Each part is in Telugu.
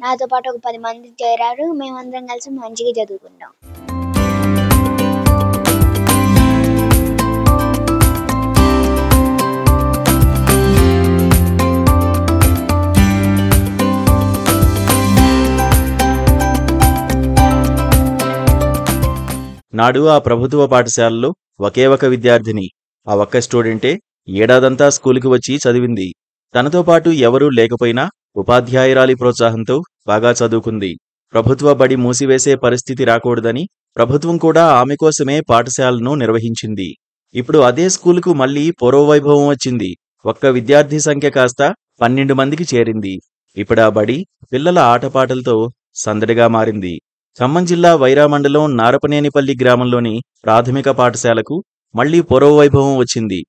నాతో పాటు ఒక 10 మంది చేరారు. మేమందరం కలిసి మంచిగా చదువుకుంటాం. నాడు ఆ ప్రభుత్వ పాఠశాలలో ఒకే ఒక విద్యార్థిని, ఆ ఒక్క స్టూడెంటే ఏడాదంతా స్కూలుకి వచ్చి చదివింది. తనతో పాటు ఎవరూ లేకపోయినా ఉపాధ్యాయురాలి ప్రోత్సాహంతో బాగా చదువుకుంది. ప్రభుత్వ బడి మూసివేసే పరిస్థితి రాకూడదని ప్రభుత్వం కూడా ఆమె కోసమే పాఠశాలను నిర్వహించింది. ఇప్పుడు అదే స్కూలుకు మళ్లీ పూర్వవైభవం వచ్చింది. ఒక్క విద్యార్థి సంఖ్య కాస్త 12 మందికి చేరింది. ఇప్పుడా బడి పిల్లల ఆటపాటలతో సందడిగా మారింది. ఖమ్మం జిల్లా వైరా మండలం నారపనేనిపల్లి గ్రామంలోని ప్రాథమిక పాఠశాలకు మళ్లీ పూర్వవైభవం వచ్చింది.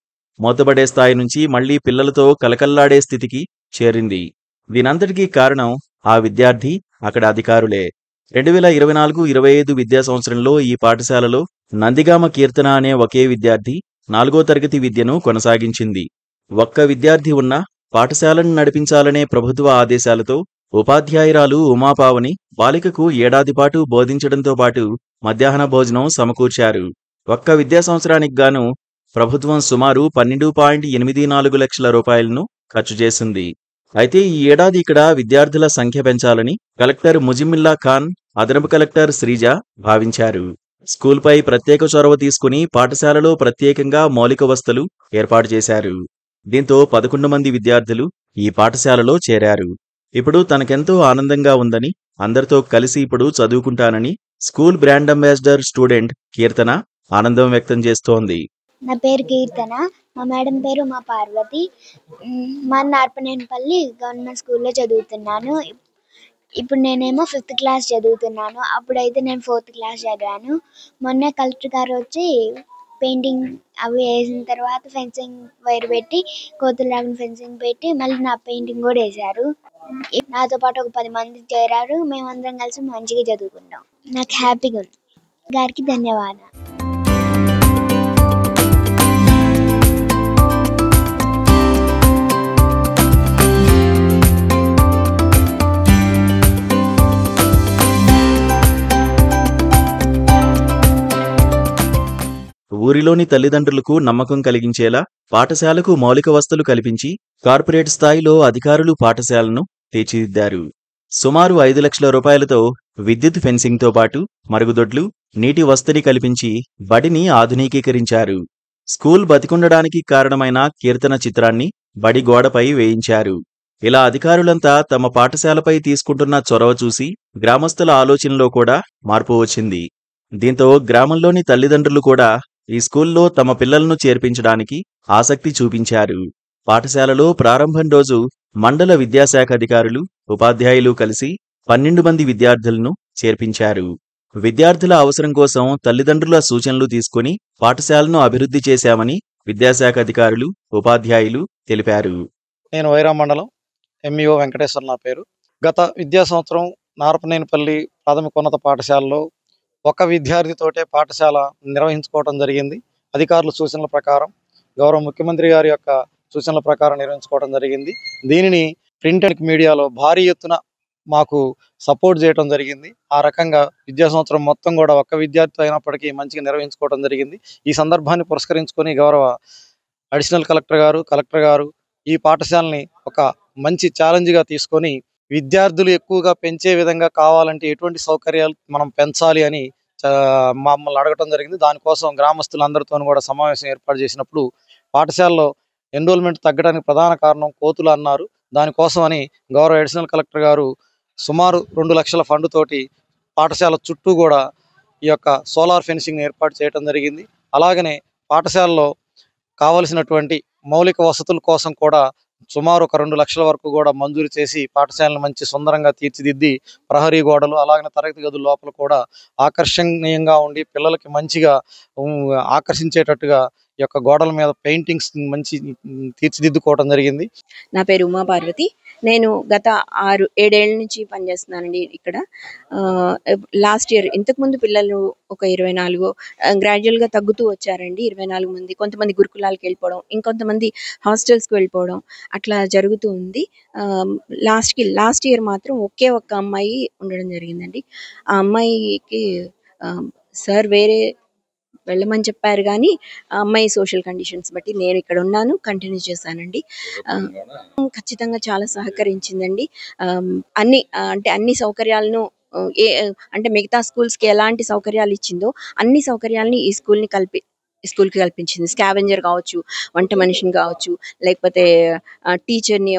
మూతబడే స్థాయి నుంచి మళ్లీ పిల్లలతో కలకల్లాడే స్థితికి చేరింది. దీనంతటికీ కారణం ఆ విద్యార్థి, అక్కడ అధికారులే. 2024-25 విద్యా సంవత్సరంలో ఈ పాఠశాలలో నందిగామ కీర్తన అనే ఒకే విద్యార్థి 4వ తరగతి విద్యను కొనసాగించింది. ఒక్క విద్యార్థి ఉన్నా పాఠశాలను నడిపించాలనే ప్రభుత్వ ఆదేశాలతో ఉపాధ్యాయురాలు ఉమాపావని బాలికకు ఏడాదిపాటు బోధించడంతో పాటు మధ్యాహ్న భోజనం సమకూర్చారు. ఒక్క విద్యా సంవత్సరానికి గాను ప్రభుత్వం సుమారు 12.84 లక్షల రూపాయలను ఖర్చు చేసింది. అయితే ఈ ఏడాది ఇక్కడ విద్యార్థుల సంఖ్య పెంచాలని కలెక్టర్ ముజిమిల్లా ఖాన్, అదనపు కలెక్టర్ శ్రీజ భావించారు. స్కూల్పై ప్రత్యేక చొరవ తీసుకుని పాఠశాలలో ప్రత్యేకంగా మౌలిక వసతులు ఏర్పాటు చేశారు. దీంతో 11 మంది విద్యార్థులు ఈ పాఠశాలలో చేరారు. ఇప్పుడు తనకెంతో ఆనందంగా ఉందని, అందరితో కలిసి ఇప్పుడు చదువుకుంటానని స్కూల్ బ్రాండ్ అంబాసిడర్ స్టూడెంట్ కీర్తన ఆనందం వ్యక్తం చేస్తోంది. నా పేరు కీర్తన, మా మేడం పేరు మా పార్వతి. మా నార్పనేనిపల్లి గవర్నమెంట్ స్కూల్లో చదువుతున్నాను. ఇప్పుడు నేనేమో 5th క్లాస్ చదువుతున్నాను. అప్పుడైతే నేను 4th క్లాస్ చదివాను. మొన్న కలెక్టర్ గారు వచ్చి పెయింటింగ్ అవి వేసిన తర్వాత ఫెన్సింగ్ వైర్ పెట్టి, కోతులాగిన ఫెన్సింగ్ పెట్టి మళ్ళీ నా పెయింటింగ్ కూడా వేశారు. నాతో పాటు ఒక 10 మంది చేరారు. మేమందరం కలిసి మంచిగా చదువుకుంటాం. నాకు హ్యాపీగా ఉంది. గారికి ధన్యవాదాలు. ఊరిలోని తల్లిదండ్రులకు నమ్మకం కలిగించేలా పాఠశాలకు మౌలిక వసతులు కల్పించి కార్పొరేట్ స్థాయిలో అధికారులు పాఠశాలను తీర్చిదిద్దారు. సుమారు 5 లక్షల రూపాయలతో విద్యుత్ ఫెన్సింగ్తో పాటు మరుగుదొడ్లు, నీటి వసతిని కల్పించి బడిని ఆధునికీకరించారు. స్కూల్ బతికుండడానికి కారణమైన కీర్తన చిత్రాన్ని బడి గోడపై వేయించారు. ఇలా అధికారులంతా తమ పాఠశాలపై తీసుకుంటున్న చొరవ చూసి గ్రామస్తుల ఆలోచనలో కూడా మార్పు వచ్చింది. దీంతో గ్రామంలోని తల్లిదండ్రులు కూడా ఈ స్కూల్లో తమ పిల్లలను చేర్పించడానికి ఆసక్తి చూపించారు. పాఠశాలలో ప్రారంభం రోజు మండల విద్యాశాఖ అధికారులు, ఉపాధ్యాయులు కలిసి 12 మంది విద్యార్థులను చేర్పించారు. విద్యార్థుల అవసరం కోసం తల్లిదండ్రుల సూచనలు తీసుకుని పాఠశాలను అభివృద్ధి చేశామని విద్యాశాఖ అధికారులు, ఉపాధ్యాయులు తెలిపారు. నేను వైరా మండలం ఎంఈఓ వెంకటేశ్వర నా పేరు. గత విద్యా సంవత్సరం నారపనేనిపల్లి ప్రాథమికోన్నత పాఠశాలలో ఒక విద్యార్థితోటే పాఠశాల నిర్వహించుకోవడం జరిగింది. అధికారుల సూచనల ప్రకారం, గౌరవ ముఖ్యమంత్రి గారి యొక్క సూచనల ప్రకారం నిర్వహించుకోవడం జరిగింది. దీనిని ప్రింట్ అండ్ మీడియాలో భారీ ఎత్తున మాకు సపోర్ట్ చేయడం జరిగింది. ఆ రకంగా విద్యా సంవత్సరం మొత్తం కూడా ఒక్క విద్యార్థి అయినప్పటికీ మంచిగా నిర్వహించుకోవడం జరిగింది. ఈ సందర్భాన్ని పురస్కరించుకొని గౌరవ అడిషనల్ కలెక్టర్ గారు ఈ పాఠశాలని ఒక మంచి ఛాలెంజ్గా తీసుకొని విద్యార్థులు ఎక్కువగా పెంచే విధంగా కావాలంటే ఎటువంటి సౌకర్యాలు మనం పెంచాలి అని మమ్మల్ని అడగటం జరిగింది. దానికోసం గ్రామస్తులందరితో కూడా సమావేశం ఏర్పాటు చేసినప్పుడు పాఠశాలలో ఎన్రోల్మెంట్ తగ్గడానికి ప్రధాన కారణం కోతులు అన్నారు. దానికోసం అని గౌరవ అడిషనల్ కలెక్టర్ గారు సుమారు 2 లక్షల ఫండ్ తోటి పాఠశాల చుట్టూ కూడా ఈ యొక్క సోలార్ ఫెన్సింగ్ ఏర్పాటు చేయడం జరిగింది. అలాగనే పాఠశాలలో కావలసినటువంటి మౌలిక వసతుల కోసం కూడా సుమారు ఒక 2 లక్షల వరకు కూడా మంజూరు చేసి పాఠశాలను మంచి సుందరంగా తీర్చిదిద్ది ప్రహరీ గోడలు, అలాగే తరగతి గదుల లోపల కూడా ఆకర్షణీయంగా ఉండి పిల్లలకి మంచిగా ఆకర్షించేటట్టుగా ఈ యొక్క గోడల మీద పెయింటింగ్స్ మంచి తీర్చిదిద్దుకోవడం జరిగింది. నా పేరు ఉమా పార్వతి. నేను గత 6-7 ఏళ్ల నుంచి పనిచేస్తున్నానండి ఇక్కడ. లాస్ట్ ఇయర్ ఇంతకుముందు పిల్లలు ఒక 24 గ్రాడ్యువల్‌గా తగ్గుతూ వచ్చారండి. 24 మంది. కొంతమంది గురుకులాలకు వెళ్ళిపోవడం, ఇంకొంతమంది హాస్టల్స్‌కి వెళ్ళిపోవడం అట్లా జరుగుతూ ఉంది. లాస్ట్ ఇయర్ మాత్రం ఒకే ఒక్క అమ్మాయి ఉండడం జరిగిందండి. ఆ అమ్మాయికి సార్ వేరే వెళ్ళమని చెప్పారు కానీ ఆ అమ్మాయి సోషల్ కండిషన్స్ బట్టి నేను ఇక్కడ ఉన్నాను, కంటిన్యూ చేశానండి. ఖచ్చితంగా చాలా సహకరించిందండి. అంటే అన్ని సౌకర్యాలను అంటే మిగతా స్కూల్స్కి ఎలాంటి సౌకర్యాలు ఇచ్చిందో అన్ని సౌకర్యాలని ఈ స్కూల్కి కల్పించింది. స్కావెంజర్ కావచ్చు, వంట మనిషిని కావచ్చు, లేకపోతే టీచర్ని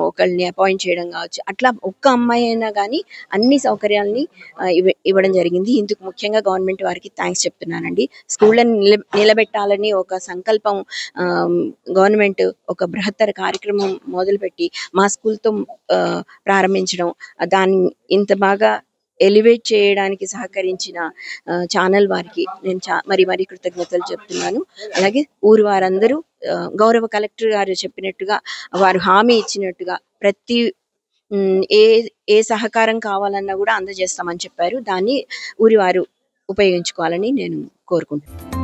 ఒకళ్ళని అపాయింట్ చేయడం కావచ్చు, అట్లా ఒక్క అమ్మాయి అయినా కానీ అన్ని సౌకర్యాలని ఇవ్వడం జరిగింది. ఇందుకు ముఖ్యంగా గవర్నమెంట్ వారికి థ్యాంక్స్ చెప్తున్నానండి. స్కూళ్ళని నిలబెట్టాలని ఒక సంకల్పం గవర్నమెంట్ ఒక బృహత్తర కార్యక్రమం మొదలుపెట్టి మా స్కూల్తో ప్రారంభించడం, దాన్ని ఇంత బాగా ఎలివేట్ చేయడానికి సహకరించిన ఛానల్ వారికి నేను మరి కృతజ్ఞతలు చెప్తున్నాను. అలాగే ఊరు వారందరూ గౌరవ కలెక్టర్ గారు చెప్పినట్టుగా వారు హామీ ఇచ్చినట్టుగా ప్రతి ఏ సహకారం కావాలన్నా కూడా అందజేస్తామని చెప్పారు. దాన్ని ఊరి వారు ఉపయోగించుకోవాలని నేను కోరుకుంటున్నాను.